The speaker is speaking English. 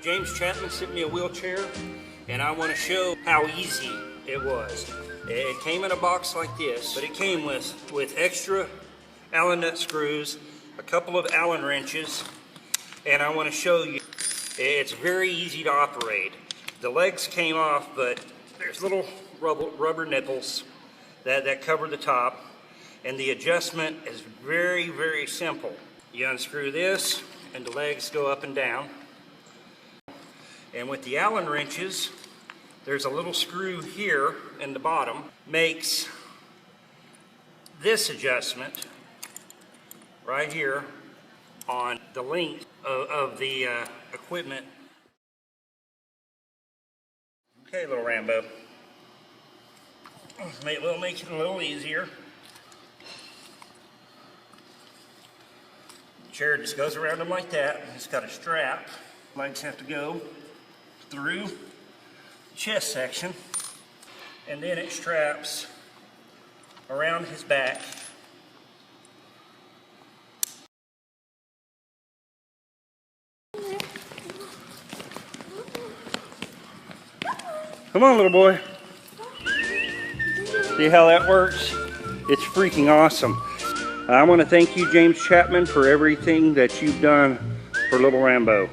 James Chapman sent me a wheelchair, and I want to show how easy it was. It came in a box like this, but it came with extra Allen nut screws, a couple of Allen wrenches, and I want to show you. It's very easy to operate. The legs came off, but there's little rubber nipples that cover the top, and the adjustment is very, very simple. You unscrew this, and the legs go up and down. And with the Allen wrenches, there's a little screw here in the bottom, makes this adjustment right here on the length of the equipment. Okay, little Rambo. We'll make it a little easier. The chair just goes around them like that. It's got a strap. Legs have to go through the chest section, and then it straps around his back. Come on, little boy. See how that works? It's freaking awesome. I want to thank you, James Chapman, for everything that you've done for little Rambo.